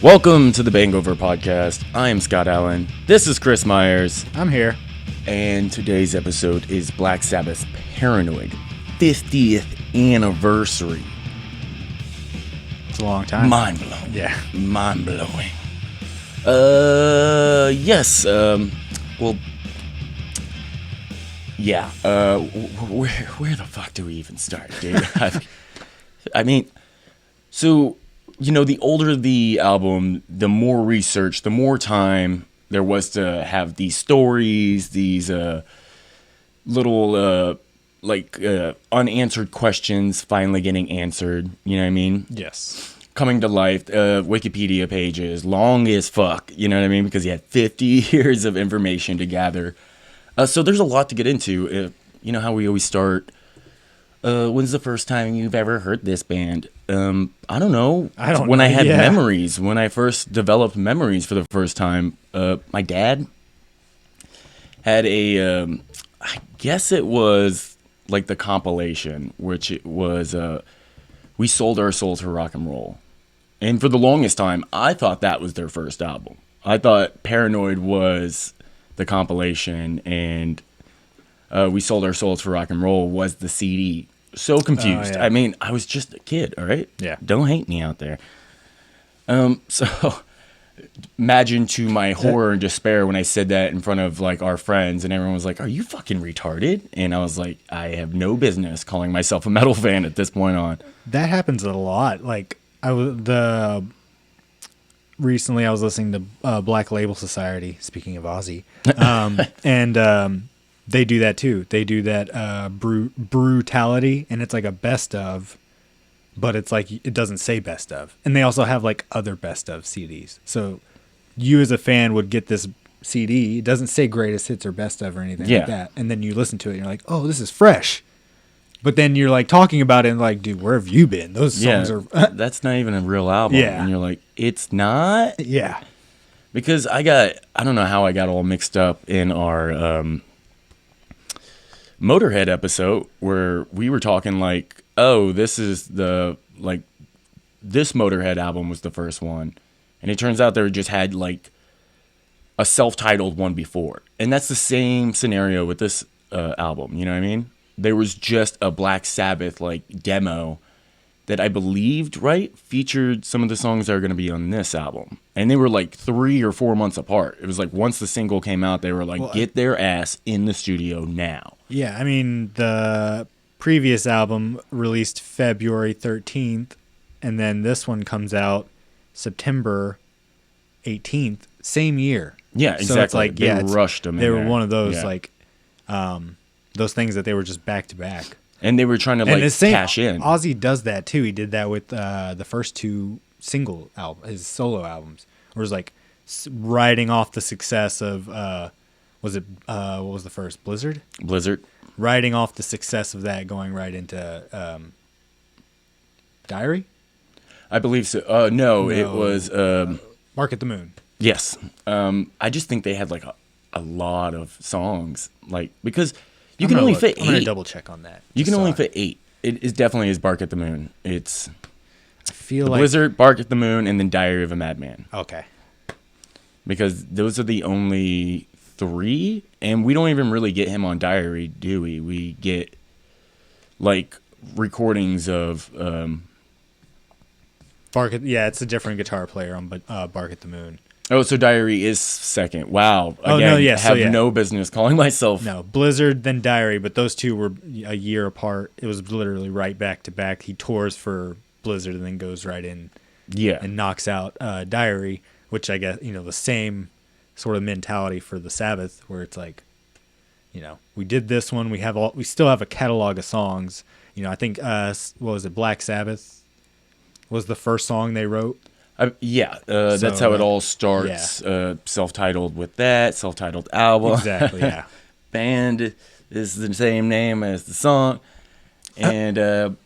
Welcome to the BANGover podcast. I am Scott Allen. This is Chris Myers. I'm here. And today's episode is Black Sabbath's Paranoid 50th anniversary. It's a long time. Mind blowing. Yeah. Mind blowing. Yes. Well, yeah. Where the fuck do we even start, dude? I mean, so, you know, the older the album, the more research, the more time there was to have these stories, these little unanswered questions finally getting answered. You know what I mean? Yes. Coming to life. Wikipedia pages, long as fuck. You know what I mean? Because you had 50 years of information to gather. So there's a lot to get into. You know how we always start. When's the first time you've ever heard this band? I don't know. When I had memories, when I first developed memories for the first time, my dad had I guess it was like the compilation, which it was, We Sold Our Souls for Rock and Roll. And for the longest time, I thought that was their first album. I thought Paranoid was the compilation and We Sold Our Souls for Rock and Roll was the CD. So confused. Yeah. I mean, I was just a kid, all right? Yeah. Don't hate me out there. So imagine to my horror and despair when I said that in front of like our friends and everyone was like, "Are you fucking retarded?" And I was like, I have no business calling myself a metal fan at this point on. That happens a lot. Like recently I was listening to Black Label Society, speaking of Ozzy. And they do that too. They do that brutality, and it's like a best of, but it's like it doesn't say best of. And they also have like other best of CDs. So you as a fan would get this CD. It doesn't say greatest hits or best of or anything like that. And then you listen to it and you're like, oh, this is fresh. But then you're like talking about it and like, dude, where have you been? Those songs are that's not even a real album. Yeah. And you're like, it's not? Yeah. Because I don't know how I got all mixed up in our Motorhead episode where we were talking like, oh, this Motorhead album was the first one. And it turns out they just had like a self-titled one before. And that's the same scenario with this album. You know what I mean? There was just a Black Sabbath like demo that I believed, featured some of the songs that are going to be on this album. And they were like 3 or 4 months apart. It was like once the single came out, they were like, get their ass in the studio now. Yeah, I mean, the previous album released February 13th, and then this one comes out September 18th, same year. Yeah, exactly. So it's like, they rushed them in They were there. one of those, those things that they were just back to back. And they were trying to cash in. Ozzy does that too. He did that with the first two single albums, his solo albums. Where it was like riding off the success of what was the first? Blizzard. Riding off the success of that, going right into Diary. I believe so. No, it was Bark at the Moon. Yes. I just think they had like a lot of songs, like because. You can only fit 8. I'm going to double check on that. You can only fit 8. It is definitely is Bark at the Moon. It's I feel like Blizzard, Bark at the Moon, and then Diary of a Madman. Okay. Because those are the only 3, and we don't even really get him on Diary, do we? We get like recordings of it's a different guitar player on Bark at the Moon. Oh, so Diary is second. Wow. No business calling myself. No, Blizzard, then Diary, but those two were a year apart. It was literally right back to back. He tours for Blizzard and then goes right in and knocks out Diary, which I guess, the same sort of mentality for the Sabbath, where it's like, we did this one. We still have a catalog of songs. I think, what was it, Black Sabbath was the first song they wrote. That's how it all starts. Yeah. Self-titled with that, self-titled album. Exactly, yeah. Band is the same name as the song. And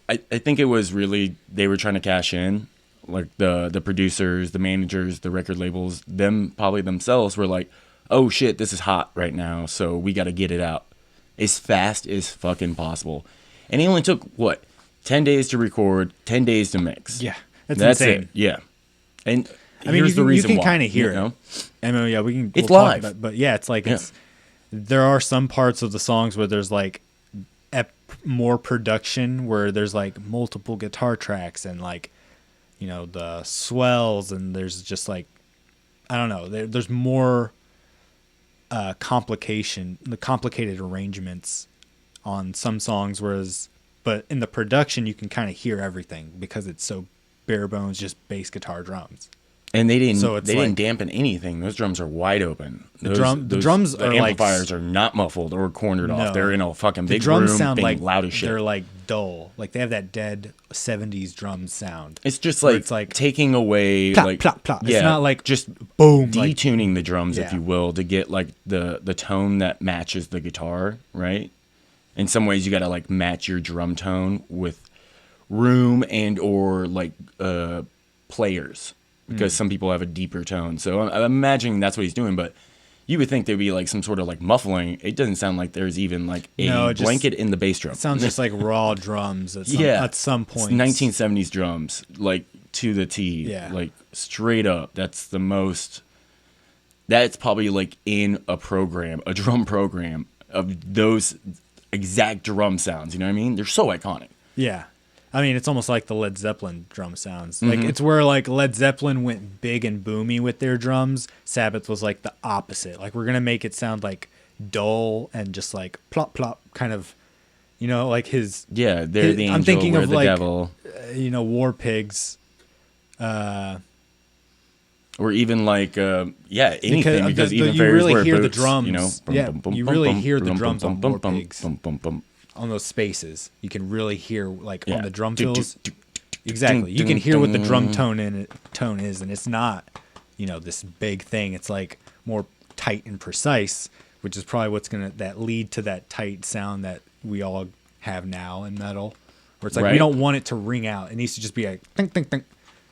I think it was really, they were trying to cash in. Like the producers, the managers, the record labels, them probably themselves were like, oh shit, this is hot right now, so we got to get it out as fast as fucking possible. And it only took, 10 days to record, 10 days to mix. Yeah. That's insane. It. Yeah. And I mean, here's the you reason can why, kind of hear you know? it. I mean, yeah, we can. It's we'll talk live. about, but yeah, it's like Yeah. there are some parts of the songs where there's like more production, where there's like multiple guitar tracks and like, you know, the swells, and there's just like, I don't know, there's more the complicated arrangements on some songs, whereas, but in the production you can kind of hear everything because it's so bare bones, just bass guitar drums. And they didn't So it's they like- didn't dampen anything. Those drums are wide open. The drums the are like- amplifiers are not muffled or cornered No. off. They're in a fucking The big drums room sound being like loud as shit. they're like dull, like they have that dead 70s drum sound. It's just where like, it's like taking away plop, like plop, plop. It's Yeah, not like just boom, like- detuning the drums, if Yeah. you will, to get like the tone that matches the guitar, right? In some ways, you got to like match your drum tone with room and or like players, because some people have a deeper tone. So I'm imagining that's what he's doing, but you would think there'd be like some sort of like muffling. It doesn't sound like there's even like a No, it just- blanket in the bass drum. It sounds just like raw drums at some It's point. 1970s drums, like to the T, Yeah. like straight up. That's the most. That's probably like in a program, a drum program of those exact drum sounds. You know what I mean? They're so iconic. Yeah. I mean, it's almost like the Led Zeppelin drum sounds. Mm-hmm. Like, it's where, like, Led Zeppelin went big and boomy with their drums. Sabbath was, like, the opposite. Like, we're going to make it sound, like, dull and just, like, plop, plop, kind of, you know, like his... Yeah, they're the angel, I'm thinking we're of, the like, devil. You know, War Pigs. Or even like, anything, because you even fairies really wear hear the boots, drums. you know? Yeah, you really hear the bum, drums bum, on bum, War bum, Pigs. bum, bum, bum. On those spaces. You can really hear, like, Yeah. on the drum Do, do, fills. do, Exactly. You dun, can hear what the dun. drum tone is, and it's not, you know, this big thing. It's like more tight and precise, which is probably what's gonna that lead to that tight sound that we all have now in metal, where it's like we Right. don't want it to ring out. It needs to just be a think think think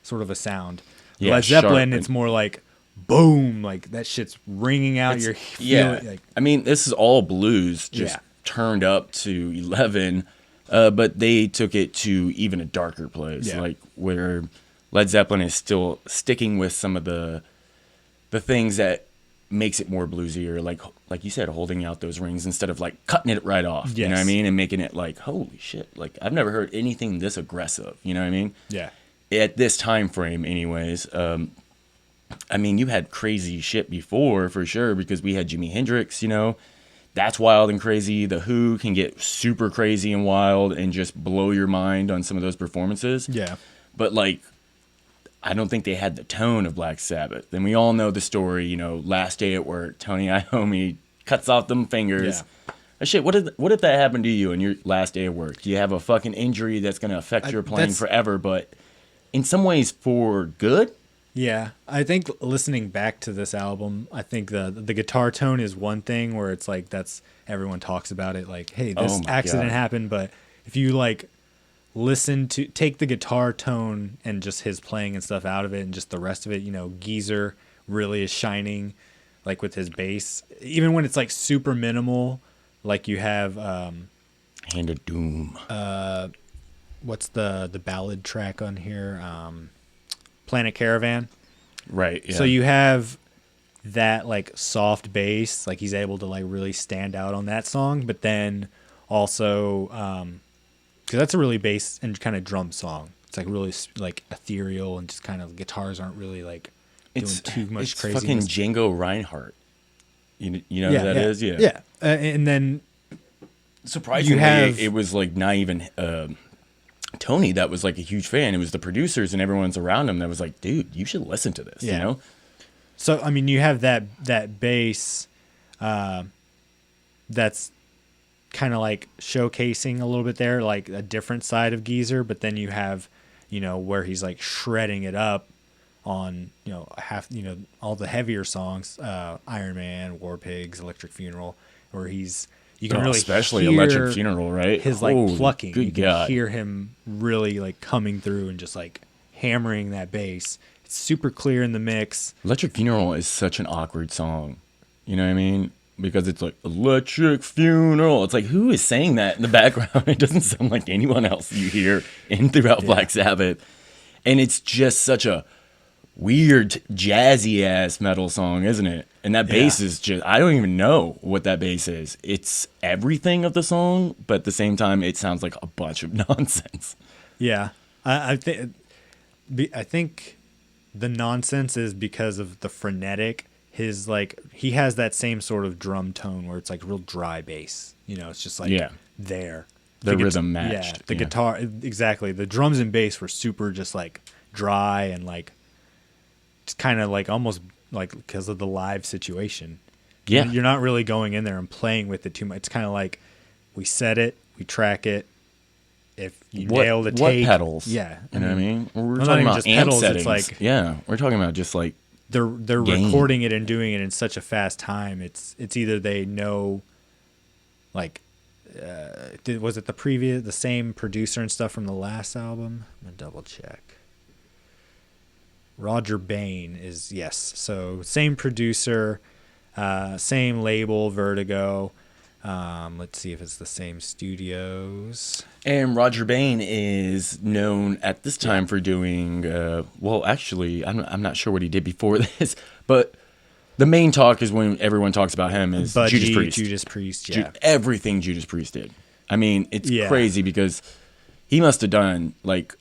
sort of a sound. Yeah, Led Zeppelin, sharp it's and- more like boom, like that shit's ringing out. You're Yeah, feeling, like, I mean, this is all blues, just Yeah. turned up to 11, but they took it to even a darker place, Yeah. like where Led Zeppelin is still sticking with some of the things that makes it more bluesy, or like you said, holding out those rings instead of like cutting it right off. You know what I Yes. mean? And making it like, holy shit, like I've never heard anything this aggressive. You know what I mean? yeah. At this time frame, anyways. I mean, you had crazy shit before for sure, because we had Jimi Hendrix, you know, that's wild and crazy. The Who can get super crazy and wild and just blow your mind on some of those performances. Yeah. But like, I don't think they had the tone of Black Sabbath. And we all know the story, you know, last day at work, Tony Iommi cuts off them fingers. Oh, shit, what if that happened to you on your last day of work? Do you have a fucking injury that's going to affect your playing that's- forever, but in some ways for good? Yeah, I think listening back to this album, I think the guitar tone is one thing where it's like that's everyone talks about it, like, hey, this Oh my accident God. happened, but if you like take the guitar tone and just his playing and stuff out of it and just the rest of it, you know, Geezer really is shining, like with his bass, even when it's like super minimal, like you have Hand of Doom. what's the ballad track on here, Planet Caravan. Right. Yeah. So you have that like soft bass, like he's able to like really stand out on that song, but then also because that's a really bass and kind of drum song. It's like really like ethereal and just kind of guitars aren't really like doing too much it's crazy. fucking Django Reinhardt. You know who that is? Yeah. Yeah. And then Surprisingly, You have- it was like not even Tony that was like a huge fan. It was the producers and everyone's around him that was like, dude, you should listen to this. Yeah. You know? so I mean you have that bass that's kind of like showcasing a little bit there, like a different side of Geezer, but then you have, you know, where he's like shredding it up on, you know, all the heavier songs, Iron Man, War Pigs, Electric Funeral, where you can really especially hear Electric Funeral, right? his like Holy plucking. Good You can God. hear him really like coming through and just like hammering that bass. It's super clear in the mix. Electric Funeral is such an awkward song. You know what I mean? Because it's like Electric Funeral. It's like, who is saying that in the background? It doesn't sound like anyone else you hear in throughout Black Sabbath. And it's just such a weird jazzy ass metal song, isn't it? And that bass is just, I don't even know what that bass is. It's everything of the song, but at the same time it sounds like a bunch of nonsense. Yeah. I think the nonsense is because of the frenetic. His like he has that same sort of drum tone where it's like real dry bass. You know, it's just like there. The rhythm matched. Yeah, the guitar exactly. The drums and bass were super just like dry and like it's kind of like almost like because of the live situation. Yeah. You're not really going in there and playing with it too much. It's kind of like we set it, we track it. If you nail the take, what pedals? Yeah, you know what I mean. We're not talking even about just amp pedals. settings. It's like we're talking about just like they're gain. recording it and doing it in such a fast time. It's either they know, like, was it the same producer and stuff from the last album? I'm gonna double check. Roger Bain is yes, so same producer, same label, Vertigo. Let's see if it's the same studios. And Roger Bain is known at this time for doing, well, actually, I'm not sure what he did before this, but the main talk is when everyone talks about him is Judas Priest, yeah. Everything Judas Priest did. I mean, it's crazy because he must have done, like,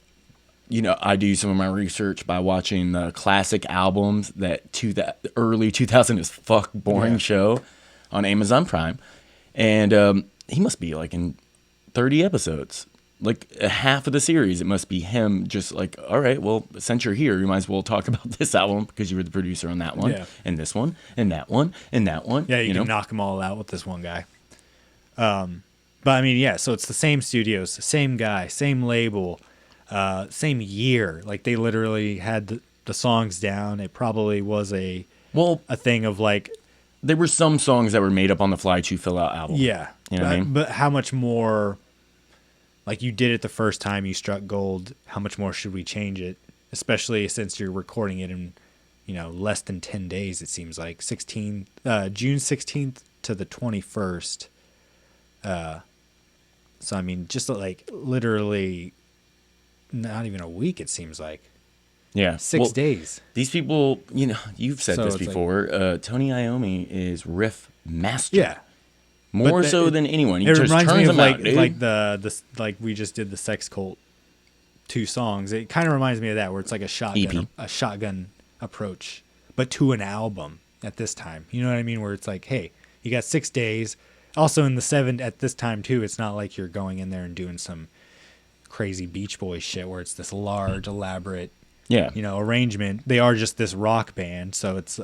you know, I do some of my research by watching the classic albums that early 2000 is fuck boring show on Amazon Prime. And he must be like in 30 episodes, like half of the series. It must be him just like, all right, well, since you're here, you might as well talk about this album because you were the producer on that one and this one and that one and that one. Yeah, you can knock them all out with this one guy. But I mean, yeah, so it's the same studios, same guy, same label, same year. Like they literally had the songs down. It probably was a thing of like, there were some songs that were made up on the fly to fill out album. Yeah. You know what I mean? But how much more, like you did it the first time you struck gold, how much more should we change it? Especially since you're recording it in, you know, less than 10 days, it seems like. June 16th to the 21st. So, I mean, just like literally not even a week, it seems like. Yeah. 6 days. These people, you know, you've said this before. Tony Iommi is riff master. Yeah. More so than anyone. He it just reminds turns me of them out, dude. like the like we just did the Sex Cult 2 songs. It kind of reminds me of that, where it's like a shotgun approach, but to an album at this time. You know what I mean? Where it's like, hey, you got 6 days. Also in the 7 at this time too. It's not like you're going in there and doing some crazy Beach Boys shit where it's this large, elaborate, you know, arrangement. They are just this rock band, so it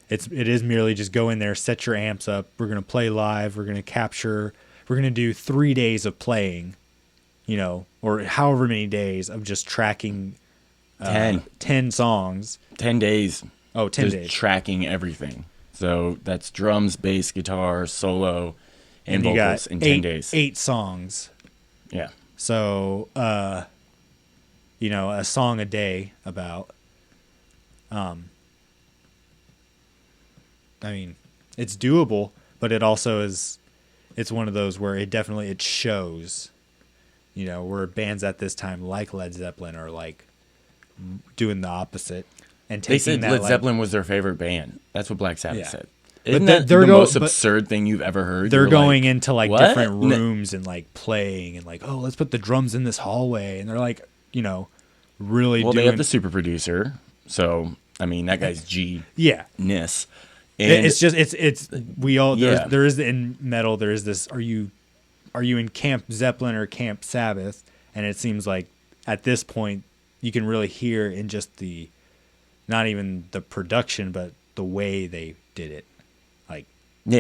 is merely just go in there, set your amps up. We're gonna play live. We're gonna do 3 days of playing, you know, or however many days of just tracking 10 songs. 10 days. Oh, 10 days. Tracking everything. So that's drums, bass, guitar, solo, and vocals in 10 days. 8 songs. Yeah. So, you know, a song a day about. I mean, it's doable, but it also is. It's one of those where it shows. You know, where bands at this time like Led Zeppelin are like doing the opposite. And they said Led Zeppelin was their favorite band. That's what Black Sabbath said. Isn't that the most absurd thing you've ever heard? They're going into like different rooms and like playing and like, oh, let's put the drums in this hallway. And they're like, you know, really doing... they have the super producer. So, I mean, that guy's G-ness. And it's just, we all, there is in metal, there is this, are you in Camp Zeppelin or Camp Sabbath? And it seems like at this point, you can really hear in just not even the production, but the way they did it. Like,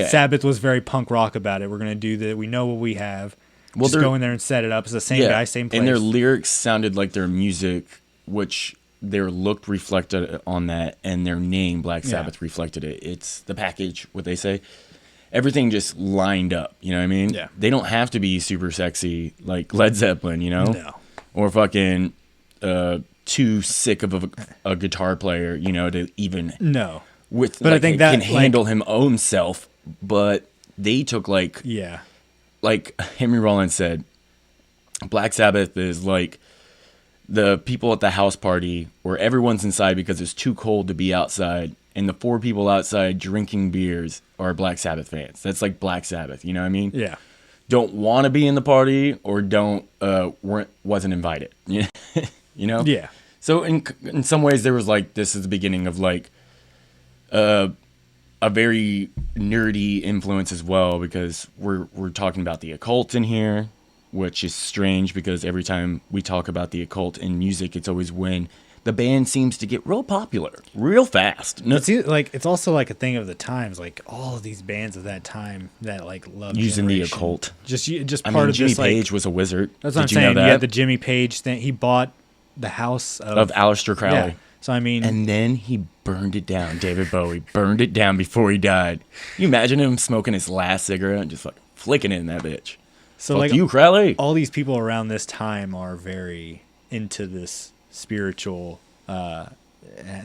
Sabbath was very punk rock about it. We're going to do that. We know what we have. Well, just go in there and set it up. It's the same guy, same place. And their lyrics sounded like their music, which their look reflected on that, and their name, Black Sabbath, reflected it. It's the package, what they say. Everything just lined up, you know what I mean? Yeah. They don't have to be super sexy like Led Zeppelin, you know? No. Or fucking too sick of a guitar player, you know, to even... No. But like, I think that can handle him own self, but they took like Henry Rollins said, Black Sabbath is like the people at the house party where everyone's inside because it's too cold to be outside, and the 4 people outside drinking beers are Black Sabbath fans. That's like Black Sabbath, you know what I mean? Yeah. Don't want to be in the party or wasn't invited. You know? Yeah. So in some ways there was like, this is the beginning of like a very nerdy influence as well, because we're talking about the occult in here, which is strange because every time we talk about the occult in music, it's always when the band seems to get real popular real fast. No, It's also like a thing of the times, like all of these bands of that time that like love using the generation. occult. Just I part mean, of Jimmy this. Page Like, was a wizard. that's what I'm Did you know saying. that? You had the Jimmy Page thing. He bought the house Of Aleister Crowley. Yeah. So I mean, And then he burned it down. David Bowie burned it down before he died. You imagine him smoking his last cigarette and just like flicking it in that bitch. so Fuck like you, Crowley. all these people around this time are very into this spiritual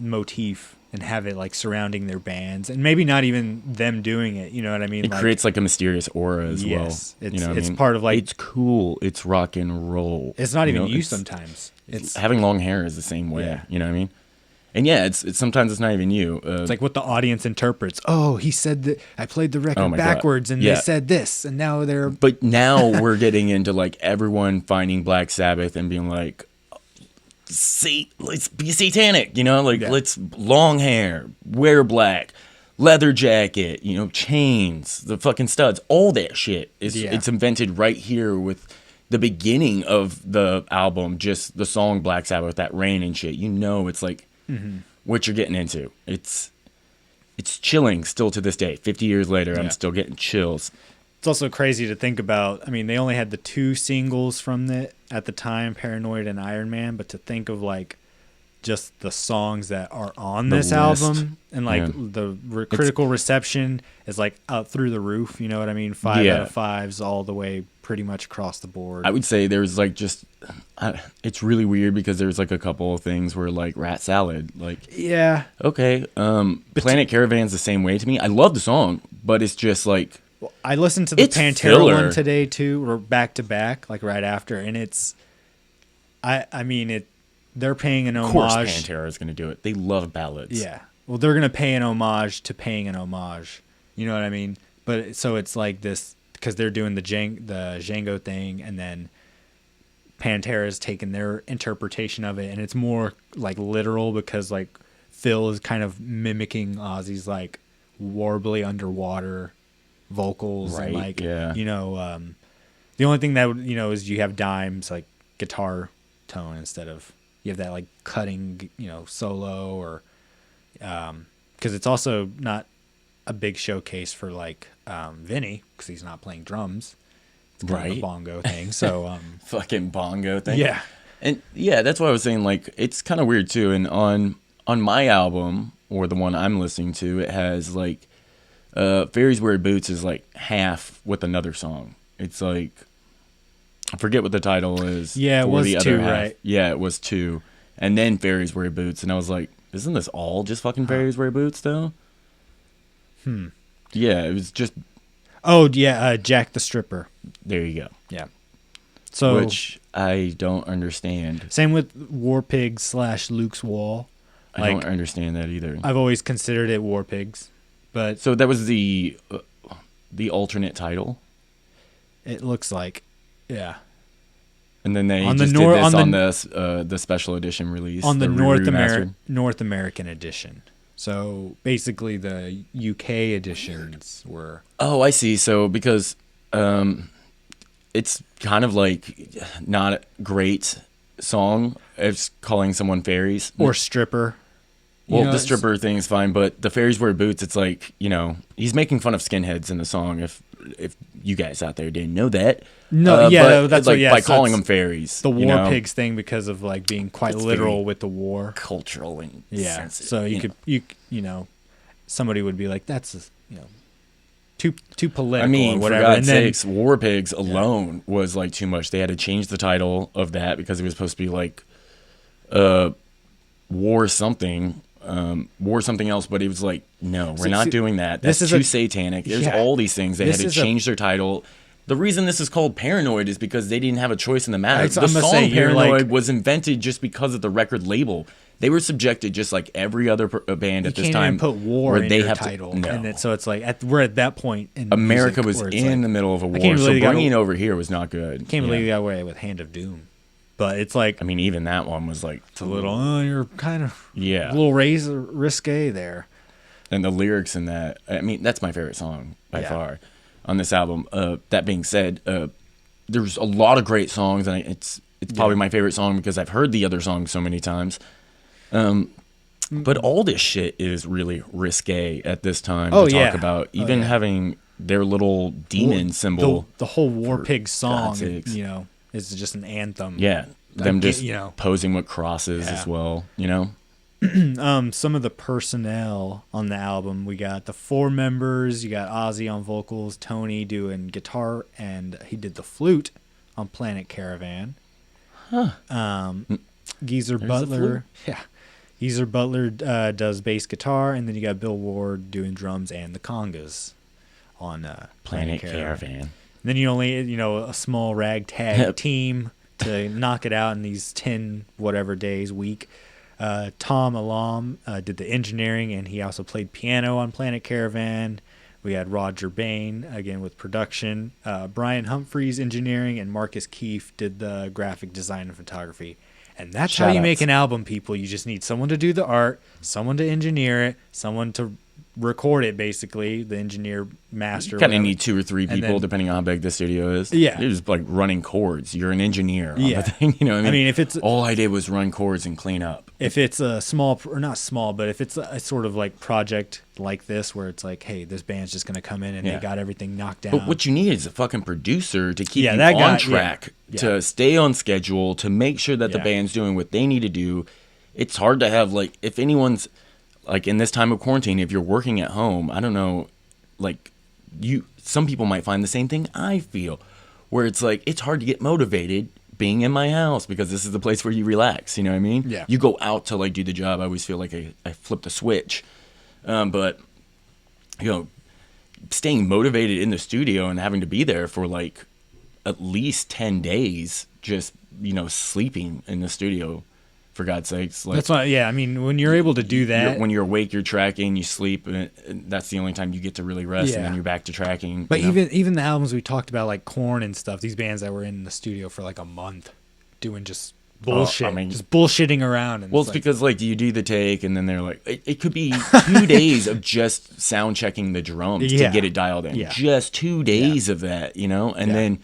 motif and have it like surrounding their bands, and maybe not even them doing it. You know what I mean? It creates like a mysterious aura as well. Yes, You know what I it's mean? part of like It's cool. It's rock and roll. it's not even know? you It's- sometimes. It's having long hair is the same way. Yeah. You know what I mean? And yeah, it's sometimes it's not even you. It's like what the audience interprets. Oh, he said that I played the record Oh my God. backwards, and Yeah. they said this, and now they're But now we're getting into like everyone finding Black Sabbath and being like, see, let's be satanic, you know, like Yeah. let's long hair, wear black, leather jacket, you know, chains, the fucking studs, all that shit is Yeah. it's invented right here with the beginning of the album, just the song Black Sabbath, that rain and shit. You know, it's like what you're getting into. It's chilling still to this day. 50 years later, Yeah. I'm still getting chills. It's also crazy to think about. I mean, they only had the 2 singles from it at the time, Paranoid and Iron Man, but to think of like just the songs that are on The this list. album and like Yeah. the critical reception is like out through the roof. You know what I mean? 5 Yeah. out of 5s all the way pretty much across the board. I would say there's like just, it's really weird because there's like a couple of things where like Rat Salad, like, yeah. okay, Planet Caravan's the same way to me. I love the song, but it's just like, Well, I listened to the It's Pantera filler. one today too, or back to back, like right after, and it's, I mean it. They're paying an of course homage. Pantera is going to do it. They love ballads. Yeah. Well, they're gonna pay an homage to paying an homage. You know what I mean? But so it's like this because they're doing the Django thing, and then Pantera's taken their interpretation of it, and it's more like literal because like Phil is kind of mimicking Ozzy's like warbly underwater vocals and Right, like yeah. you know the only thing that would, you know, is you have Dime's like guitar tone instead of you have that like cutting, you know, solo, or because it's also not a big showcase for like Vinny because he's not playing drums. It's kind of a Right. bongo thing. So Fucking bongo thing. yeah, And yeah, that's why I was saying like it's kind of weird too. And on my album or the one I'm listening to, it has like Fairies Wear Boots is like half with another song. It's like I forget what the title is. Yeah, it for was the other 2, half. right? Yeah, it was 2, and then Fairies Wear Boots, and I was like, isn't this all just fucking Fairies Wear Boots though? Yeah, it was just oh yeah, Jack the Stripper. there you go. Yeah. So Which I don't understand. same with War Pigs / Luke's Wall. I don't understand that either. I've always considered it War Pigs, but So that was the alternate title, it looks like, yeah, and then they On the just nor- did this on on the- the special edition release on the remastered. North American edition. So basically, the UK editions were Oh, I see. So because it's kind of like not a great song. It's calling someone fairies or stripper. You Well, know, the it's- stripper thing is fine, but the Fairies Wear Boots, it's like, you know, he's making fun of skinheads in the song. If you guys out there didn't know that. No, yeah, but that's like what, yeah, by so calling it's them fairies. the you War know, Pigs thing because of like being quite It's literal very with the war. cultural and Yeah, sensitive, so you know. could you know, somebody would be like, that's you know, too political I mean, or whatever. for God's And then sakes, War Pigs alone was like too much. They had to change the title of that because it was supposed to be like War something else, but it was like, no, we're not doing that. That's this is too a- satanic. There's yeah. all these things. They had This to is a- change their title. The reason this is called Paranoid is because they didn't have a choice in the matter. The I'm gonna song say, you're Paranoid like- was invented just because of the record label. They were subjected just like every other band at You this can't time. even put war where in they your have title, no. and then, so it's like we're at that point in America music was where it's in like, the middle of a I war, can't so believe they got bringing it a- over here was not good. Can't believe you got away with Hand of Doom, but it's like I mean, even that one was like it's a little. Oh, you're kind of yeah. a little risque there. And the lyrics in that, I mean, that's my favorite song by Yeah. far on this album. That being said, there's a lot of great songs, and it's probably my favorite song because I've heard the other songs so many times. But all this shit is really risque at this time to talk about. Even having their little demon symbol. The whole War Pig song, God's sakes. you know, is just an anthem. Yeah, them just you know. posing with crosses as well, you know? Some of the personnel on the album, we got the 4 members. You got Ozzy on vocals, Tony doing guitar, and he did the flute on Planet Caravan. Geezer Butler, Geezer Butler does bass guitar, and then you got Bill Ward doing drums and the congas on Planet Caravan. And then you only, a small ragtag team to knock it out in these 10 whatever days, week. Tom Alam did the engineering, and he also played piano on Planet Caravan. We had Roger Bain, again, with production. Brian Humphreys, engineering, and Marcus Keefe did the graphic design and photography. And that's how you make an album, people. You just need someone to do the art, someone to engineer it, someone to record it, basically, the engineer, master. You kind of need 2 or 3 people, then, depending on how big the studio is. Yeah. You're just like running chords. You're an engineer on the thing, you know what I mean? I mean, if it's... all I did was run chords and clean up. If it's a small, or not small, but if it's a sort of like project like this, where it's like, hey, this band's just going to come in and they got everything knocked down. But what you need is a fucking producer to keep you that guy, on track, to stay on schedule, to make sure that the band's doing what they need to do. It's hard to have, like, if anyone's, like, in this time of quarantine, if you're working at home, I don't know, like, some people might find the same thing I feel, where it's like, it's hard to get motivated being in my house because this is the place where you relax, you know what I mean? Yeah. You go out to, like, do the job. I always feel like I flipped a switch. But, staying motivated in the studio and having to be there for, like, at least 10 days, just, sleeping in the studio, for God's sakes. Like, that's why, I mean, when you're able to do that. When you're awake, you're tracking, you sleep, and that's the only time you get to really rest, and then you're back to tracking. But even the albums we talked about, like Korn and stuff, these bands that were in the studio for like a month doing just bullshit, just bullshitting around. And well, it's because, like, you do the take, and then they're like, it could be 2 days of just sound checking the drums to get it dialed in. Just 2 days of that, and then...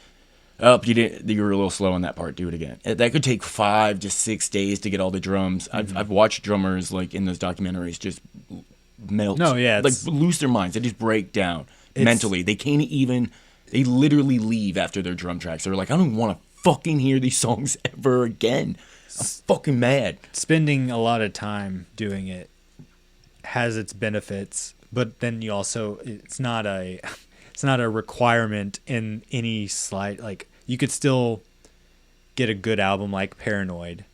you were a little slow on that part. Do it again. That could take 5 to 6 days to get all the drums. I've watched drummers, like, in those documentaries just melt. No, yeah, like, lose their minds. They just break down mentally. They can't even. They literally leave after their drum tracks. They're like, I don't want to fucking hear these songs ever again. I'm fucking mad. Spending a lot of time doing it has its benefits, but then you also it's not a requirement in any slight, like, you could still get a good album like Paranoid.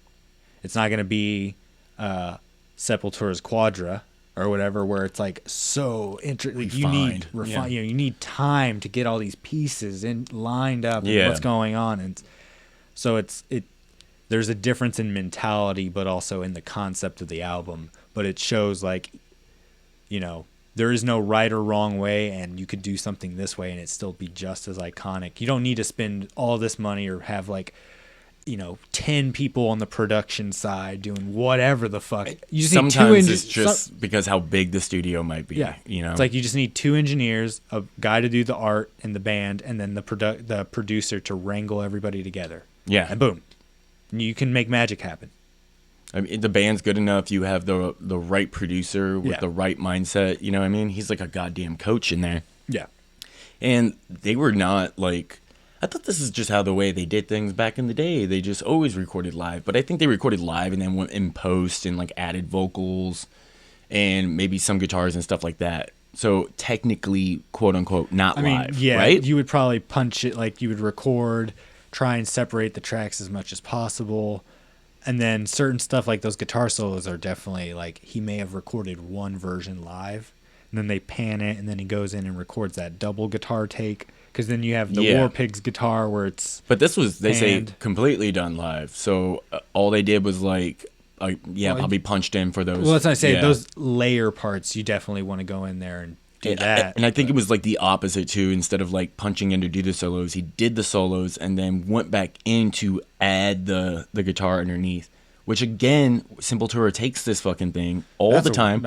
It's not going to be Sepultura's Quadra or whatever, where it's like so like you need you need time to get all these pieces lined up and what's going on, and so there's a difference in mentality, but also in the concept of the album. But it shows, like, there is no right or wrong way, and you could do something this way and it still be just as iconic. You don't need to spend all this money or have, like, 10 people on the production side doing whatever the fuck. You just sometimes need it's just because how big the studio might be. Yeah, it's like you just need 2 engineers, a guy to do the art and the band, and then the producer to wrangle everybody together. Yeah, and boom, you can make magic happen. I mean, the band's good enough. You have the right producer with the right mindset. You know what I mean? He's like a goddamn coach in there. Yeah. And they were not like... I thought this is just how the way they did things back in the day. They just always recorded live. But I think they recorded live and then went in post and, like, added vocals and maybe some guitars and stuff like that. So technically, quote unquote, not live, right? You would probably punch it, like, you would record, try and separate the tracks as much as possible. And then certain stuff like those guitar solos are definitely, like, he may have recorded one version live, and then they pan it, and then he goes in and records that double guitar take Because then you have the Yeah. War Pigs guitar where it's But this was, they say, panned. completely done live. So all they did was like, Well, probably punched in for those. Well, that's what I say. yeah. Those layer parts, you definitely want to go in there and do that. And I think it was like the opposite too. Instead of like punching in to do the solos, he did the solos and then went back in to add the guitar underneath. Which again, Sepultura takes this fucking thing all the time.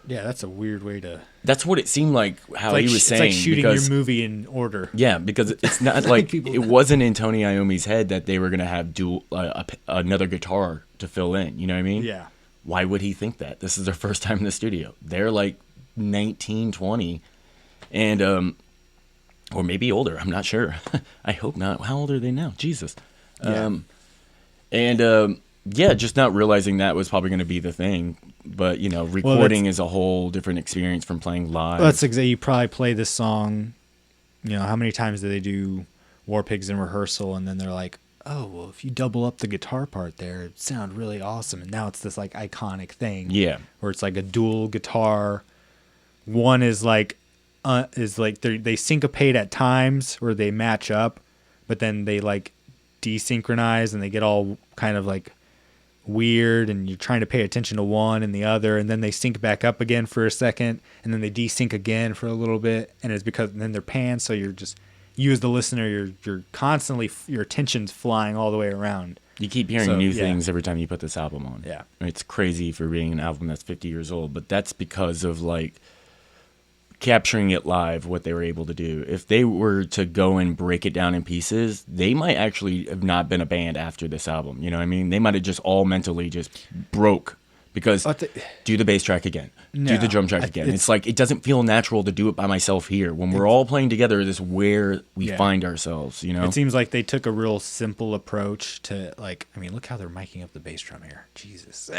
That's a weird way to. That's what it seemed like how Like, he was saying. It's like shooting because, your movie in order. Yeah, because it's not like People- it wasn't in Tony Iommi's head that they were gonna have another guitar to fill in. You know what I mean? Yeah. Why would he think that? This is their first time in the studio. They're like 19, 20, and or maybe older. I'm not sure. I hope not. How old are they now? Jesus. Yeah. Just not realizing that was probably going to be the thing. But, recording is a whole different experience from playing live. Let's say you probably play this song. How many times do they do War Pigs in rehearsal, and then they're like, oh, well, if you double up the guitar part there, it sound really awesome. And now it's this like iconic thing. Yeah. Where it's like a dual guitar. One is like they syncopate at times where they match up, but then they like desynchronize and they get all kind of like weird, and you're trying to pay attention to one and the other, and then they sync back up again for a second, and then they desync again for a little bit, and it's because then they're panned, so you as the listener, you're constantly, your attention's flying all the way around. You keep hearing new things every time you put this album on. Yeah. It's crazy for being an album that's 50 years old, but that's because of like capturing it live, what they were able to do. If they were to go and break it down in pieces, they might actually have not been a band after this album. You know what I mean? They might have just all mentally just broke because do the bass track again, do the drum track again. It's like, it doesn't feel natural to do it by myself here. When we're all playing together, this is where we find ourselves, It seems like they took a real simple approach to look how they're miking up the bass drum here. Jesus.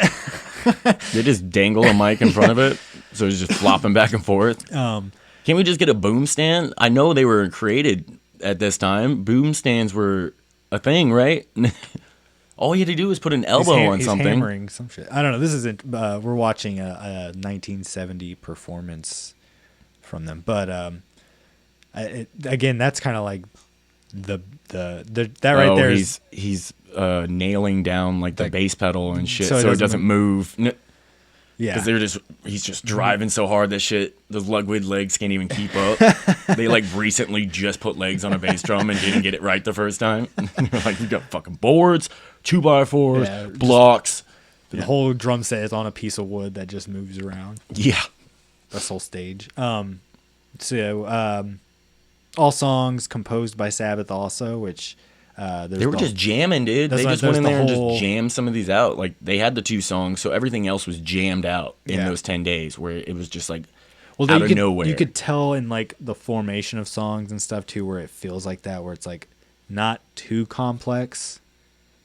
They just dangle a mic in front of it, so it's just flopping back and forth. Can't we just get a boom stand? I know they were created at this time. Boom stands were a thing, right? All you had to do was put an elbow on something. He's hammering some shit. I don't know. This isn't. We're watching a 1970 performance from them, but again, that's kind of like that right there. He's nailing down like the bass pedal and shit, so it doesn't move. Yeah, because he's just driving so hard that shit, those Ludwig legs can't even keep up. They like recently just put legs on a bass drum and didn't get it right the first time. Like, we got fucking boards, 2x4s, blocks. The whole drum set is on a piece of wood that just moves around. Yeah, this whole stage. All songs composed by Sabbath also, which they were just jamming, dude. They just went in there and just jammed some of these out. Like, they had the 2 songs, so everything else was jammed out in those 10 days, where it was just like out of nowhere. You could tell in like the formation of songs and stuff too, where it feels like that, where it's like not too complex,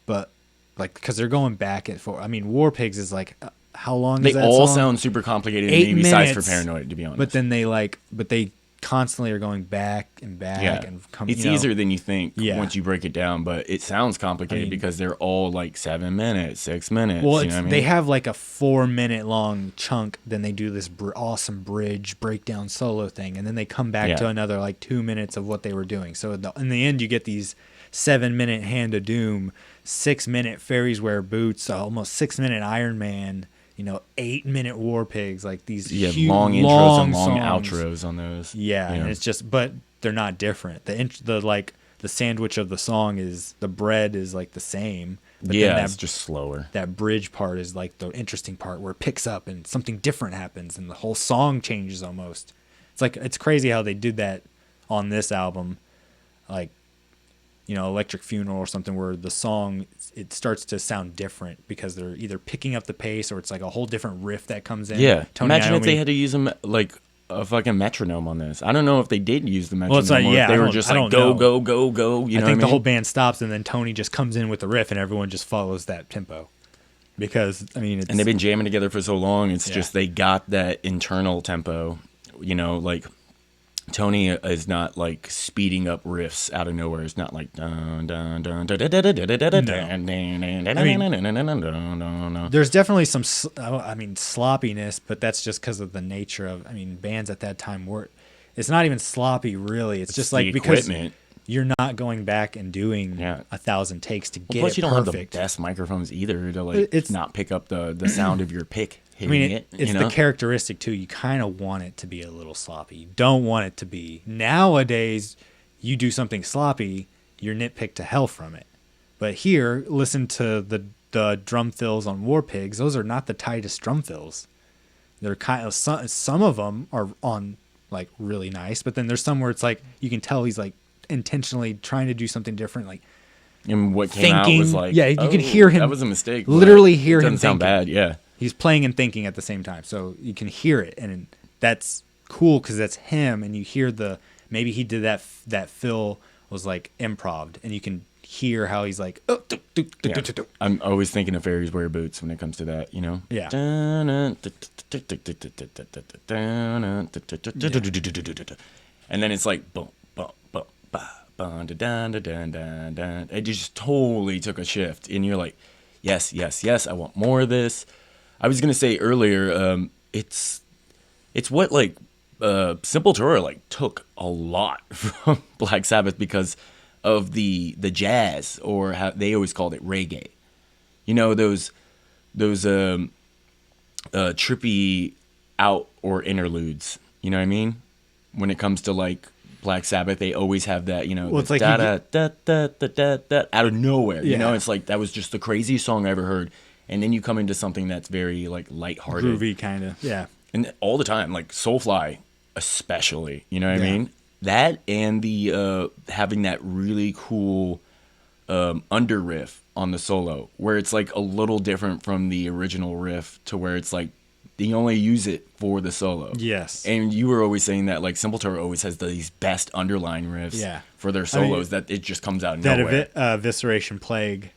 but like, because they're going back and forth. I mean, War Pigs is like, how long is that They all song? sound super complicated to 8 me, besides minutes, for Paranoid, to be honest. But then they constantly are going back and back and coming. It's easier than you think once you break it down, but it sounds complicated because they're all like 7 minutes, 6 minutes. Well, you know what I mean? They have like a 4-minute long chunk, then they do this awesome bridge breakdown solo thing, and then they come back to another like 2 minutes of what they were doing. So in the end, you get these 7-minute Hand of Doom, 6-minute Fairies Wear Boots, almost 6-minute Iron Man. 8-minute War Pigs, like these huge, long intros and long songs. Outros on those. Yeah, and it's just, but they're not different. The sandwich of the song is, the bread is like the same. But then it's just slower. That bridge part is like the interesting part where it picks up and something different happens and the whole song changes almost. It's crazy how they did that on this album, like, Electric Funeral or something, where the song, it starts to sound different because they're either picking up the pace or it's like a whole different riff that comes in. Yeah. Imagine if they had to use like a fucking metronome on this. I don't know if they did use the metronome. Well, or if they were just like, go, go, go, go. I think the whole band stops and then Tony just comes in with the riff and everyone just follows that tempo. Because, and they've been jamming together for so long. It's just they got that internal tempo, like... Tony is not like speeding up riffs out of nowhere. It's not like dun dun dun dun dun dun dun dun dun. There's definitely some sloppiness, but that's just because of the nature of bands at that time were. it's not even sloppy really. It's just the like because equipment. you're not going back and doing Yeah. 1,000 takes to get Plus, it you don't perfect. have the best microphones either to like It's- not pick up the sound of your pick I hitting mean, it. it's you know? the characteristic too. You kind of want it to be a little sloppy. You don't want it to be. Nowadays, you do something sloppy, you're nitpicked to hell from it. But here, listen to the drum fills on War Pigs. Those are not the tightest drum fills. They're kind of some of them are on like really nice, but then there's some where it's like you can tell he's like intentionally trying to do something different, like And what came out was like, yeah, you can hear him. That was a mistake. but Literally hear it him doesn't sound thinking. bad. Yeah. He's playing and thinking at the same time, so you can hear it, and that's cool because that's him, and you hear maybe he did that fill was like improv, and you can hear how he's like, oh, Yeah. I'm always thinking of fairies wear boots when it comes to that, you know? Yeah. And then it's like, boom, boom, boom, ba, bum, da, dun, da, dun, dun, dun. It just totally took a shift. And you're like, yes, yes, yes, I want more of this. I was going to say earlier, it's what like Sepultura like took a lot from Black Sabbath because of the jazz, or how they always called it reggae. You know, those trippy out or interludes. You know what I mean? When it comes to like Black Sabbath, they always have that, you know, Well, it's like da da da da da da da out of nowhere. You know, Yeah. it's like that was just the craziest song I ever heard. And then you come into something that's very like lighthearted. groovy kind of, yeah. And all the time, like Soulfly, especially, you know what I Yeah. mean? That and the having that really cool under riff on the solo, where it's like a little different from the original riff, to where it's like they only use it for the solo. Yes. And you were always saying that like Sepultura always has these best underline riffs Yeah. for their I mean, solos, that it just comes out of That nowhere. Evisceration Plague,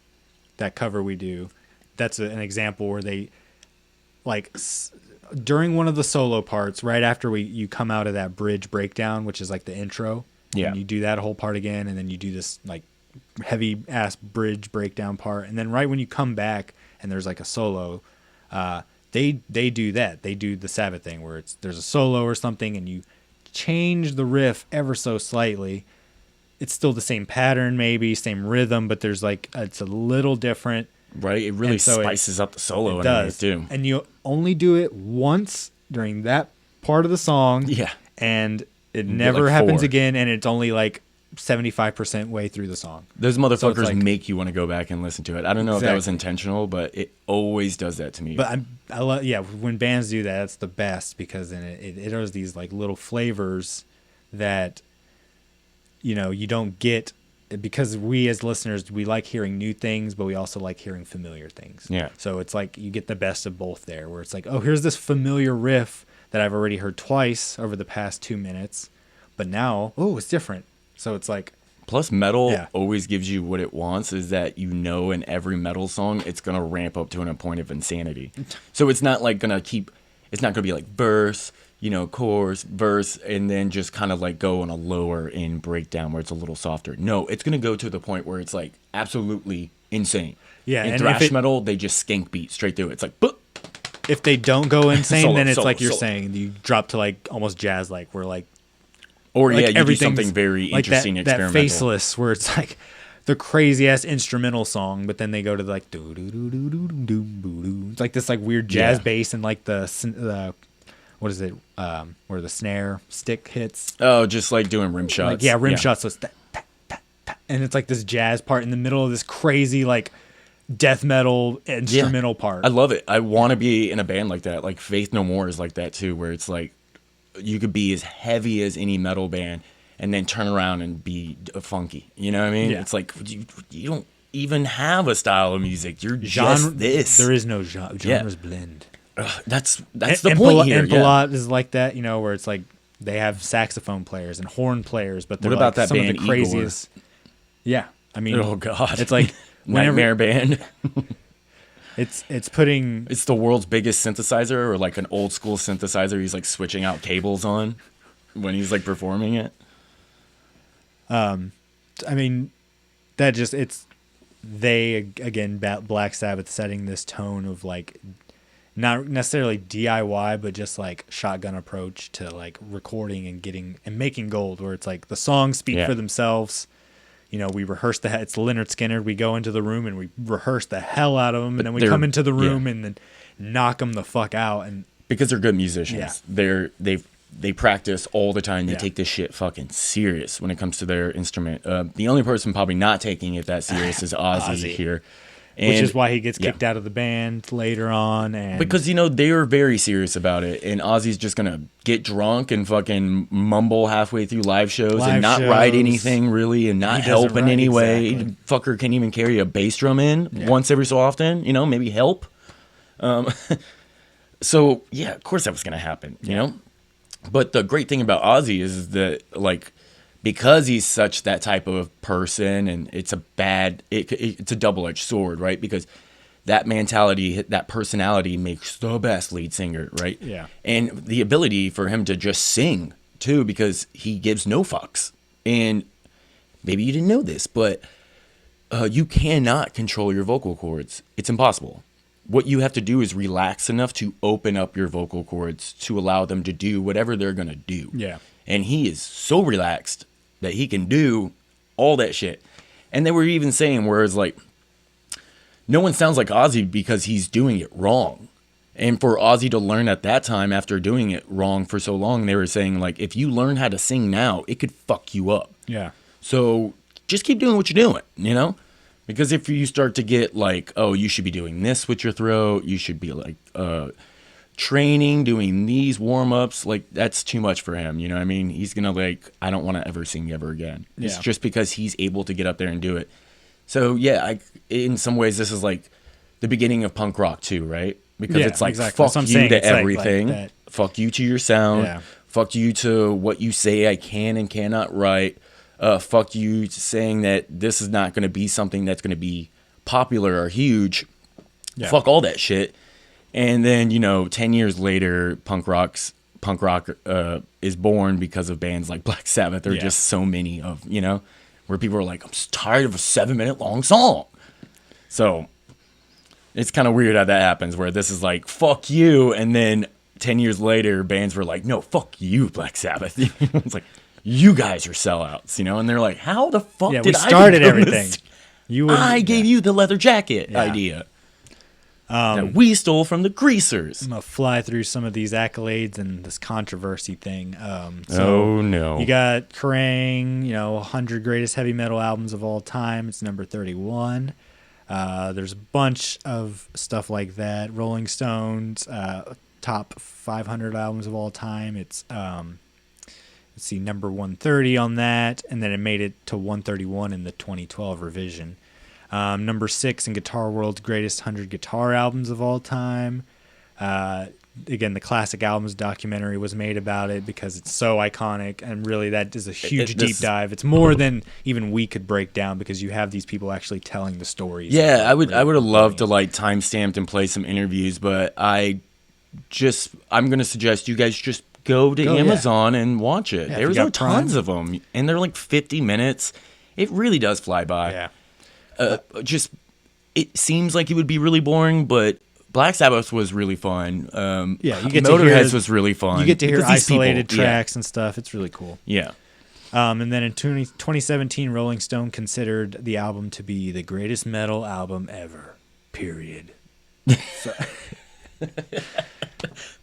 that cover we do, that's an example where they like during one of the solo parts, right after you come out of that bridge breakdown, which is like the intro. Yeah. And you do that whole part again, and then you do this like heavy ass bridge breakdown part, and then right when you come back and there's like a solo, they do that. They do the Sabbath thing where there's a solo or something, and you change the riff ever so slightly. It's still the same pattern, maybe same rhythm, but there's like it's a little different. Right? It really And so spices up the solo It underneath does, too. and you only do it once during that part of the song. Yeah. And it get, never like, happens 4. again, and it's only like 75% way through the song. Those motherfuckers like- make you want to go back and listen to it. I don't know if that was Exactly. intentional, but it always does that to me. But I love, yeah, when bands do that, it's the best, because then it has these like little flavors that, you know, you don't get, because we as listeners, we like hearing new things, but we also like hearing familiar things. Yeah. So it's like you get the best of both there, where it's like, oh, here's this familiar riff that I've already heard twice over the past 2 minutes, but now, oh, it's different. So it's like, Plus, metal Yeah. always gives you what it wants, is that, you know, in every metal song, it's going to ramp up to a point of insanity. So it's not like it's not going to be like verse, you know, chorus, verse, and then just kind of like go on a lower in breakdown where it's a little softer. No, it's going to go to the point where it's like absolutely insane. Yeah, In and thrash if it- metal, they just skank beat straight through it. It's like, boop. if they don't go insane, Solo, then it's solo, like you're solo. saying, you drop to like almost jazz, like where like, Or like yeah, you do everything's something very like interesting, that experimental. Faceless, where it's like the crazy ass instrumental song, but then they go to like do do do do do do do. It's like this like weird jazz Yeah. bass, and like the what is it? Where the snare stick hits. Oh, just like doing rim shots. Like yeah, rim shots. So it's and it's like this jazz part in the middle of this crazy like death metal instrumental part. I love it. I want to be in a band like that. Like Faith No More is like that too, where it's like you could be as heavy as any metal band and then turn around and be funky. You know what I mean? Yeah. It's like you don't even have a style of music. You're Genre, just this. There is no genre. Yeah. Genres blend. That's And- the and point Pala- here. And yeah. Palat is like that, you know, where it's like they have saxophone players and horn players, but they're What about like that some band of the craziest. Yeah, I mean, Oh God! it's like whenever Nightmare Band. it's putting It's the world's biggest synthesizer, or like an old school synthesizer. He's like switching out cables on when he's like performing it. I mean, that just again Black Sabbath setting this tone of like not necessarily DIY, but just like shotgun approach to like recording and getting and making gold, where it's like the songs speak for themselves. You know, we rehearse it's Leonard Skinner. We go into the room and we rehearse the hell out of them, and then we come into the room and then knock them the fuck out. And because they're good musicians, they practice all the time. They take this shit fucking serious when it comes to their instrument. The only person probably not taking it that serious is Ozzy here. And, which is why he gets kicked out of the band later on. And because, you know, they were very serious about it. And Ozzy's just going to get drunk and fucking mumble halfway through live shows and not write anything really and not help in any way. Exactly. Fucker can't even carry a bass drum in once every so often, you know, maybe help. So, yeah, of course that was going to happen, you know? But the great thing about Ozzy is that, like, because he's such that type of person, and it's a double-edged sword, right? Because that mentality, that personality makes the best lead singer, right? Yeah. And the ability for him to just sing, too, because he gives no fucks. And maybe you didn't know this, but you cannot control your vocal cords. It's impossible. What you have to do is relax enough to open up your vocal cords to allow them to do whatever they're going to do. Yeah. And he is so relaxed that he can do all that shit. And they were even saying, whereas like, no one sounds like Ozzy because he's doing it wrong. And for Ozzy to learn at that time after doing it wrong for so long, they were saying like, if you learn how to sing now, it could fuck you up. Yeah. So just keep doing what you're doing, you know? Because if you start to get like, oh, you should be doing this with your throat, you should be like, training, doing these warm-ups, like that's too much for him, you know what I mean? He's gonna like, I don't want to ever sing ever again. It's just because he's able to get up there and do it. So yeah, in some ways this is like the beginning of punk rock too, right? Because it's like fuck you to everything, like fuck you to your sound, fuck you to what you say I can and cannot write, fuck you to saying that this is not going to be something that's going to be popular or huge, fuck all that shit. And then, you know, 10 years later, punk rock is born because of bands like Black Sabbath. There are just so many of, you know, where people are like, I'm just tired of a 7-minute long song. So it's kind of weird how that happens, where this is like, fuck you. And then 10 years later, bands were like, no, fuck you, Black Sabbath. It's like, you guys are sellouts, you know? And they're like, how the fuck did we started I everything? I gave you the leather jacket idea. That we stole from the Greasers. I'm going to fly through some of these accolades and this controversy thing. Oh, no. You got Kerrang, 100 greatest heavy metal albums of all time. It's number 31. There's a bunch of stuff like that. Rolling Stones, top 500 albums of all time. It's, let's see, number 130 on that. And then it made it to 131 in the 2012 revision. Number 6 in Guitar World's greatest 100 guitar albums of all time. Again, the Classic Albums documentary was made about it because it's so iconic, and really that is a huge deep dive. It's more than even we could break down because you have these people actually telling the stories. Yeah, I would have loved to like timestamp and play some interviews, but I'm going to suggest you guys just go to Amazon and watch it. Yeah, There's tons of them, and they're like 50 minutes. It really does fly by. Yeah. It seems like it would be really boring, but Black Sabbath was really fun. You get Motorhead's was really fun. You get to hear isolated tracks and stuff. It's really cool. Yeah. And then in 2017, Rolling Stone considered the album to be the greatest metal album ever. Period.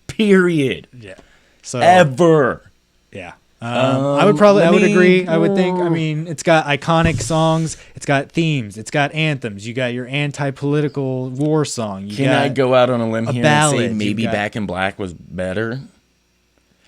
Period. Yeah. So ever. Yeah. I would agree. I would think, it's got iconic songs, it's got themes, it's got anthems. You got your anti-political war song. Can I go out on a limb here and say maybe Back in Black was better?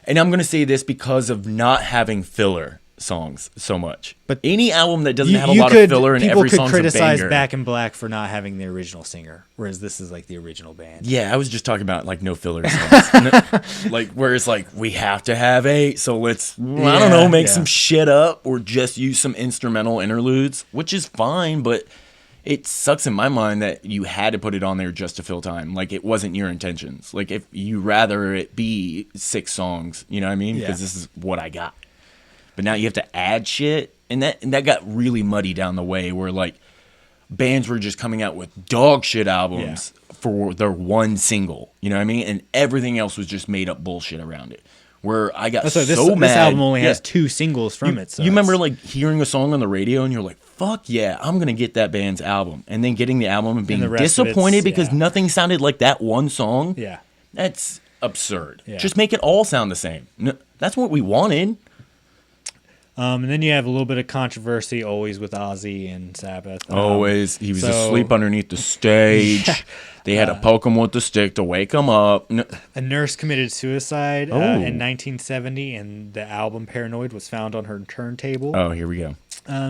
And I'm going to say this because of not having filler songs so much. But any album that doesn't have a lot of filler and every song's a banger. People could criticize Back in Black for not having the original singer, whereas this is like the original band. Yeah, I was just talking about like no filler songs. Like where it's like we have to have so let's make some shit up or just use some instrumental interludes, which is fine, but it sucks in my mind that you had to put it on there just to fill time. Like it wasn't your intentions. Like if you rather it be 6 songs, you know what I mean? Because this is what I got. But now you have to add shit, and that got really muddy down the way where like bands were just coming out with dog shit albums for their one single. You know what I mean? And everything else was just made up bullshit around it. Where I got So so this mad. album only has 2 singles from it. So you remember like hearing a song on the radio and you're like, fuck yeah, I'm going to get that band's album. And then getting the album and being the rest of disappointed it's- because yeah. nothing sounded like that one song. Yeah. That's absurd. Yeah. Just make it all sound the same. No, that's what we wanted. And then you have a little bit of controversy always with Ozzy and Sabbath. Always. He was so- asleep underneath the stage. Yeah. They had to poke him with the stick to wake him up. A nurse committed suicide Oh. in 1970, and the album Paranoid was found on her turntable. Oh, here we go.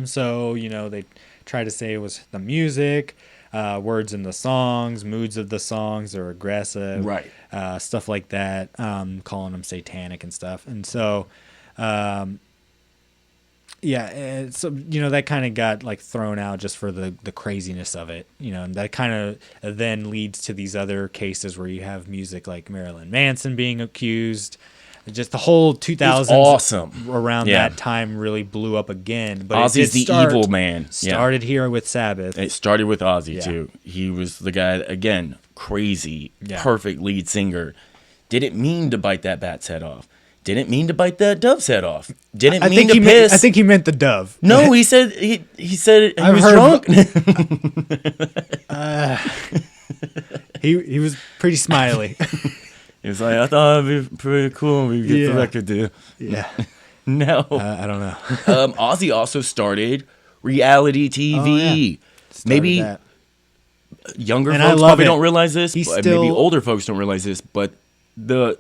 So, they try to say it was the music, words in the songs, moods of the songs are aggressive. Right. Stuff like that, calling them satanic and stuff. And so, so that kind of got like thrown out just for the craziness of it, and that kind of then leads to these other cases where you have music like Marilyn Manson being accused. Just the whole 2000s awesome. around Yeah. that time really blew up again. But Ozzy's the evil man. Yeah. Started here with Sabbath. It started with Ozzy, Yeah. too. He was the guy, again, crazy, Yeah. perfect lead singer. Didn't mean to bite that bat's head off. Didn't mean to bite that dove's head off. Didn't mean to piss. I think he meant the dove. No, he said he said it. He I've was heard- drunk. He was pretty smiley. He was like, I thought it'd be pretty cool if we get Yeah. the record deal. Yeah. No. I don't know. Ozzy also started reality TV. Oh, yeah. Maybe Started that. younger And I folks love probably it. don't realize this, He's but still- maybe older folks don't realize this, but the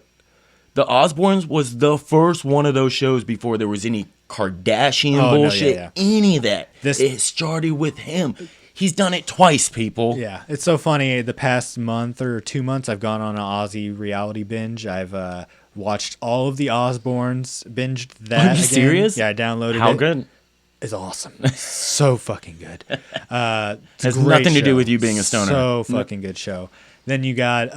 Osbournes was the first one of those shows before there was any Kardashian Oh, no, bullshit, yeah. any of that. This- It started with him. He's done it twice, people. Yeah, it's so funny. The past month or 2 months, I've gone on an Ozzy reality binge. I've watched all of the Osbournes, binged that. Are you again. serious? Yeah, I downloaded it. How good? It's awesome. So fucking good. It's a Has great nothing to do show. with you being a stoner. So fucking good show. Then you got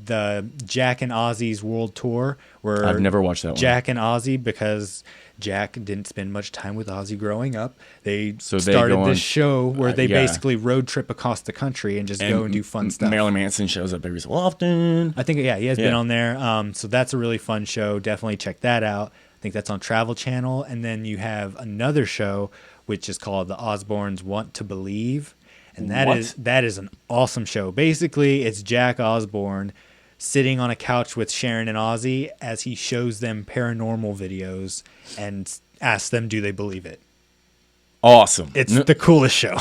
the Jack and Ozzy's World Tour, where I've never watched that one. Jack and Ozzy, because Jack didn't spend much time with Ozzy growing up. They So they started go on- this show where they yeah. basically road trip across the country and just go and do fun stuff. Marilyn Manson shows up every so often. I think, yeah, he has been Yeah. on there. So that's a really fun show. Definitely check that out. I think that's on Travel Channel. And then you have another show, which is called The Osbournes Want to Believe. And What? that is an awesome show. Basically, it's Jack Osbourne sitting on a couch with Sharon and Ozzy as he shows them paranormal videos and asks them, do they believe it? Awesome. It's the coolest show.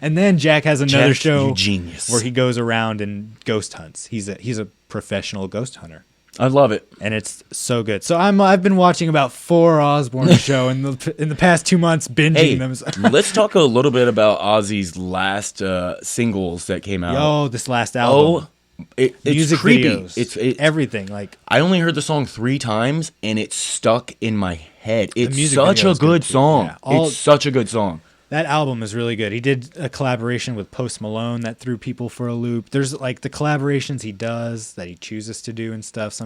And then Jack has another Jack, show you genius. where he goes around and ghost hunts. He's a professional ghost hunter. I love it. And it's so good. So I've been watching about 4 Osbourne show in the past 2 months, binging Hey, them. let's talk a little bit about Ozzy's last singles that came out. Yo, this last album, it's music creepy. videos, It's everything. Like, I only heard the song 3 times and it's stuck in my head. It's music such video a is good good too. song. Yeah, all- It's such a good song. that album is really good. He did a collaboration with Post Malone that threw people for a loop. There's like the collaborations he does that he chooses to do and stuff.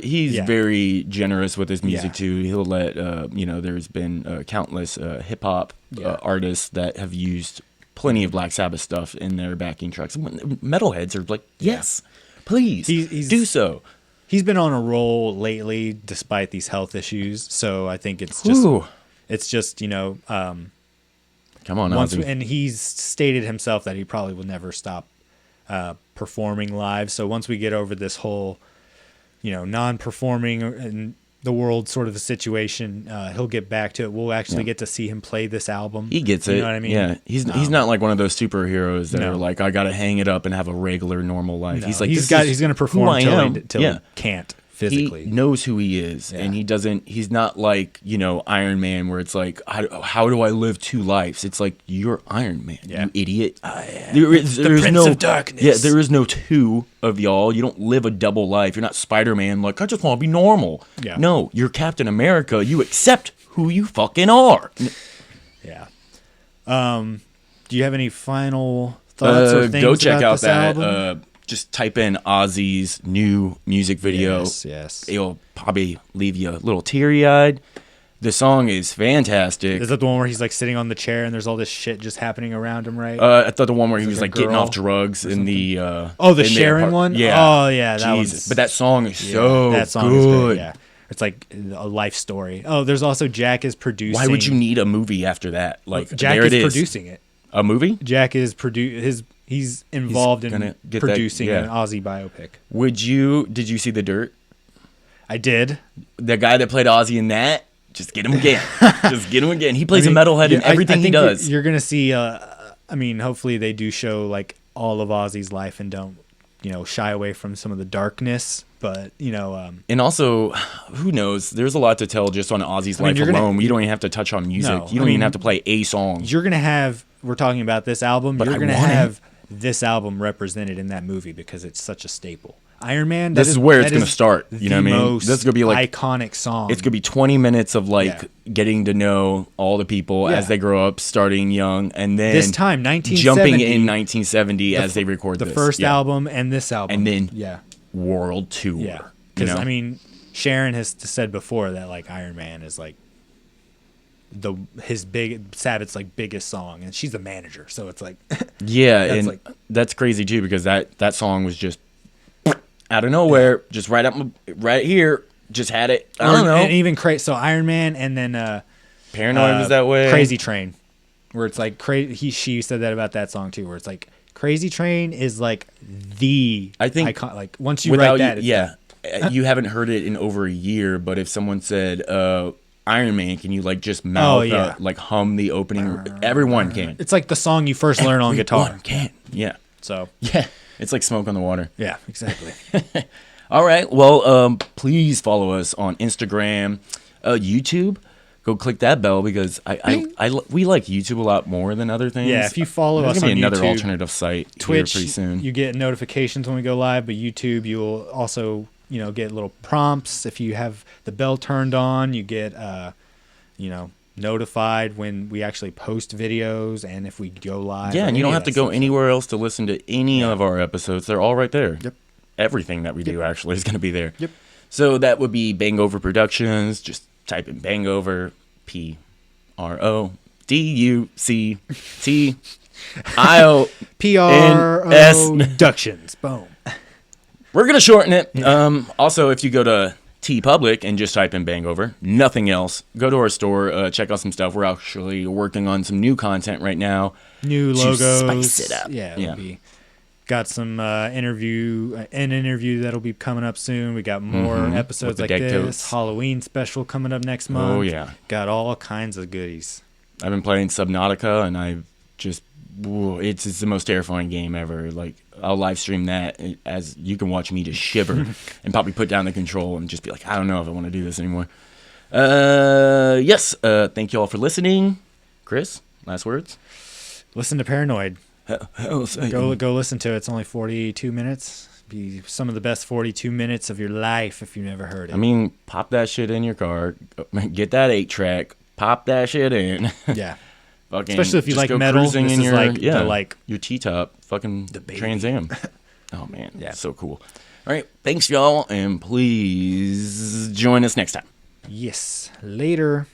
He's Yeah. very generous with his music Yeah. too. He'll let there's been countless hip hop Yeah. artists that have used plenty of Black Sabbath stuff in their backing tracks. Metalheads are like, yes, please He's- do so. He's been on a roll lately despite these health issues. So I think it's just Ooh. Come on, once, Ozzy. and he's stated himself that he probably will never stop performing live. So once we get over this whole, non-performing in the world sort of a situation, he'll get back to it. We'll actually get to see him play this album. He gets You it. know what I mean? Yeah, he's not like one of those superheroes that No. are like, I gotta hang it up and have a regular normal life. No, He's like, he's this is going to who perform I till am. he can't physically. He knows who he is, Yeah. and he's not like, Iron Man, where it's like, how do I live 2 lives? It's like, you're Iron Man, Yeah. you idiot. am There's Prince no of Darkness. Yeah, there is no 2 of y'all. You don't live a double life. You're not Spider-Man, like, I just want to be normal. Yeah. No, you're Captain America. You accept who you fucking are. Yeah. Do you have any final thoughts or things Go check about out this that. album? Just type in Ozzy's new music video. Yes. It'll probably leave you a little teary-eyed. The song is fantastic. Is that the one where he's like sitting on the chair and there's all this shit just happening around him, right? I thought the one where he It's was like like a getting girl off drugs in the the Sharon one? Yeah. Oh, yeah, that Jesus. one's- But that song is Yeah, so that song good. is great. Yeah, it's like a life story. Oh, there's also Jack is producing. Why would you need a movie after that? Like Jack there is it is. producing it. A movie? Jack is he's involved gonna in get that- producing yeah. an Ozzy biopic. Did you see The Dirt? I did. The guy that played Ozzy in that, just get him again. Just get him again. He plays I mean, a metalhead in yeah, everything I he think does. You're gonna see. I mean, hopefully they do show like all of Ozzy's life and don't, shy away from some of the darkness. But And also, who knows? There's a lot to tell just on Ozzy's life you're gonna- alone. You don't even have to touch on music. No, You don't even have to play a song. you're gonna have. We're talking about this album. But You're I gonna want it. have this album represented in that movie because it's such a staple. Iron Man. This is where it's that gonna is start, you know the what I mean? most This is gonna be like- iconic song. It's going to be 20 minutes of like Yeah. getting to know all the people Yeah. as they grow up, starting young, and then This time, 1970, jumping in 1970 as they record the this. first Yeah. album and this album, And then yeah. World Tour. Yeah, You because know? I mean, Sharon has said before that like Iron Man is like his big Sabbath's like biggest song, and she's the manager, so it's like Yeah, That's and like- that's crazy too because that song was just out of nowhere, just right here, just had it. I don't know. And even so Iron Man, and then Paranoid was that way. Crazy Train, where it's like she said that about that song too, where it's like Crazy Train is like the I think icon, like once you write that, it's yeah, you haven't heard it in over a year. But if someone said Iron Man, can you like just mouth yeah. out, like hum the opening? Everyone can. it's like the song you first learn on guitar. Everyone can. Yeah. So Yeah. It's like smoke on the water. yeah, exactly. All right. Well, please follow us on Instagram, YouTube. Go click that bell because we like YouTube a lot more than other things. Yeah, if you follow There's us gonna on be another YouTube, alternative site Twitch, here pretty soon. you get notifications when we go live, but YouTube, you'll also, get little prompts. If you have the bell turned on, you get, notified when we actually post videos and if we go live. Yeah, or and you don't any have of to that go stuff. anywhere else to listen to any of our episodes. They're all right there. Yep. Everything that we do actually is going to be there. Yep. So that would be BANGover Productions. Just type in BANGover, PRODUCTIO. PRO Productions. Boom. We're going to shorten it. Also, if you go to TeePublic and just type in BANGover, nothing else, go to our store, check out some stuff. We're actually working on some new content right now. New to logos. spice it up. Yeah. Yeah. Got some an interview that'll be coming up soon. We got more episodes With the like deck this. totes. Halloween special coming up next month. Oh, yeah. Got all kinds of goodies. I've been playing Subnautica, and it's the most terrifying game ever. Like, I'll live stream that as you can watch me just shiver and probably put down the control and just be like, I don't know if I want to do this anymore. Yes. Thank you all for listening. Chris, last words? Listen to Paranoid. Hell, Go listen to it. It's only 42 minutes. Be some of the best 42 minutes of your life if you've never heard it. I mean, pop that shit in your car. Get that 8-track. Pop that shit in. yeah. Fucking Especially if you just like go metal. cruising This in is your, like yeah, the like your T-top fucking baby. Trans Am. Oh, man. Yeah. So cool. All right. Thanks, y'all. And please join us next time. yes. Later.